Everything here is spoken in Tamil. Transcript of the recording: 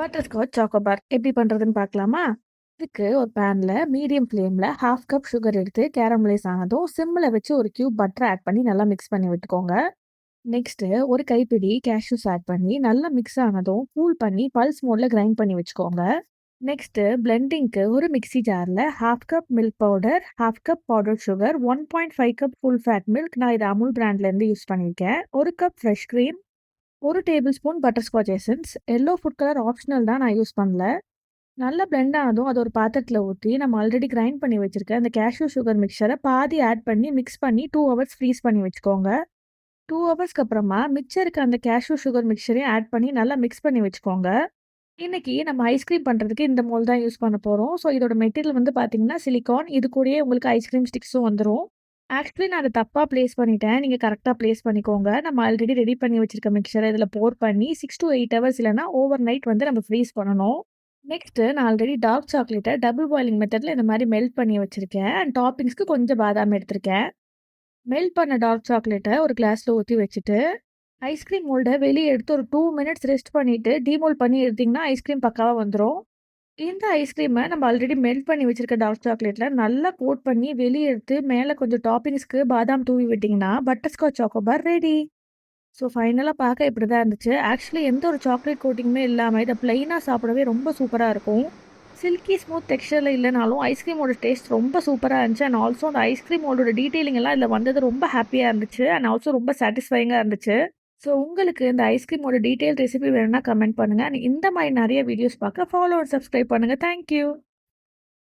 பட்டர்ஸ்காட்ச் சாக்கோபார் எப்படி பண்ணுறதுன்னு பார்க்கலாமா? இதுக்கு ஒரு பேனில் மீடியம் ஃப்ளேமில் ஹாஃப் கப் சுகர் எடுத்து கேரமலைஸ் ஆனதும் சிம்மில் வச்சு ஒரு கியூப் பட்டர் ஆட் பண்ணி நல்லா மிக்ஸ் பண்ணி விட்டுக்கோங்க. நெக்ஸ்ட்டு ஒரு கைப்பிடி கேஷ்யூஸ் ஆட் பண்ணி நல்லா மிக்ஸ் ஆனதும் கூல் பண்ணி பல்ஸ் மோடில் கிரைண்ட் பண்ணி வச்சுக்கோங்க. நெக்ஸ்ட்டு பிளெண்டிங்க்கு ஒரு மிக்ஸி ஜாரில் half cup milk powder, half cup powder sugar, 1.5 cup full fat milk, நான் இது அமுல் பிராண்ட்லேருந்து யூஸ் பண்ணியிருக்கேன், ஒரு கப் ஃப்ரெஷ் க்ரீம், ஒரு tablespoon butterscotch essence, yellow food colour optional தான், நான் யூஸ் பண்ணல. நல்லா பிளெண்ட் ஆனதும் அது ஒரு பாத்திரத்தில் ஊற்றி நம்ம ஆல்ரெடி கிரைண்ட் பண்ணி வச்சிருக்க அந்த கேஷ்யூ சுகர் மிக்சரை பாதி ஆட் பண்ணி மிக்ஸ் பண்ணி 2 ஹவர்ஸ் ஃப்ரீஸ் பண்ணி வச்சுக்கோங்க. 2 ஹவர்ஸ்க்கு அப்புறமா மிச்சம் இருக்க அந்த கேஷ்யூ சுகர் மிக்சரையும் ஆட் பண்ணி நல்லா மிக்ஸ் பண்ணி வச்சுக்கோங்க. இன்னைக்கு நம்ம ஐஸ்கிரீம் பண்ணுறதுக்கு இந்த மோல் தான் யூஸ் பண்ண போகிறோம். ஸோ இதோட மெட்டீரியல் வந்து பார்த்தீங்கன்னா சிலிகான். இது கூடயே உங்களுக்கு ஐஸ்கிரீம் ஸ்டிக்ஸும் வந்துடும். ஆக்சுவலி நான் அதை தப்பாக ப்ளேஸ் பண்ணிட்டேன். நீங்கள் கரெக்டாக ப்ளேஸ் பண்ணிக்கோங்க. நம்ம ஆல்ரெடி ரெடி பண்ணி வச்சிருக்க மிக்சரை இதில் போர் பண்ணி 6 to 8 ஹவர்ஸ் இல்லைனா ஓவர் நைட் வந்து நம்ம ஃப்ரீஸ் பண்ணணும். நெக்ஸ்ட்டு நான் ஆல்ரெடி டார்க் சாக்லேட்டை டபுள் பாயிலிங் மெத்தடில் இந்த மாதிரி மெல்ட் பண்ணி வச்சுருக்கேன். அண்ட் டாப்பிங்ஸ்க்கு கொஞ்சம் பாதாம் எடுத்திருக்கேன். மெல்ட் பண்ண டார்க் சாக்லேட்டை ஒரு கிளாஸில் ஊற்றி வச்சுட்டு ஐஸ்கிரீம் மோல்டை வெளியே எடுத்து ஒரு 2 மினிட்ஸ் ரெஸ்ட் பண்ணிவிட்டு டீமோல்ட் பண்ணி எடுத்திங்கன்னா ஐஸ்கிரீம் பக்காவாக வந்துடும். இந்த ஐஸ்கிரீமை நம்ம ஆல்ரெடி மெல்ட் பண்ணி வச்சுருக்க டார்க் சாக்லேட்டில் நல்லா கோட் பண்ணி வெளியே எடுத்து மேலே கொஞ்சம் டாப்பிங்ஸ்க்கு பாதாம் தூவி விட்டிங்கன்னா பட்டர்ஸ்காட்ச் சாக்கோபார் ரெடி. ஸோ ஃபைனலாக பார்க்க இப்படி தான் இருந்துச்சு. ஆக்சுவலி எந்த ஒரு சாக்லேட் கோட்டிங்குமே இல்லாமல் இதை ப்ளைனாக சாப்பிடவே ரொம்ப சூப்பராக இருக்கும். சில்கி ஸ்மூத் டெக்ஸ்சரில் இல்லைனாலும் ஐஸ்கிரீமோட டேஸ்ட் ரொம்ப சூப்பராக இருந்துச்சு. அண்ட் ஆல்சோ அந்த ஐஸ்கிரீமோட டீட்டெயிலிங் எல்லாம் இதில் வந்தது ரொம்ப ஹாப்பியாக இருந்துச்சு. அண்ட் ஆல்சோ ரொம்ப சாட்டிஸ்ஃபைங்காக இருந்துச்சு. ஸோ உங்களுக்கு இந்த ஐஸ்கிரீமோட டீட்டெயில் ரெசிபி வேணும்னா கமெண்ட் பண்ணுங்கள். அண்ட் இந்த மாதிரி நிறைய வீடியோஸ் பார்க்க ஃபாலோ அண்ட் சப்ஸ்கிரைப் பண்ணுங்கள். தேங்க்யூ.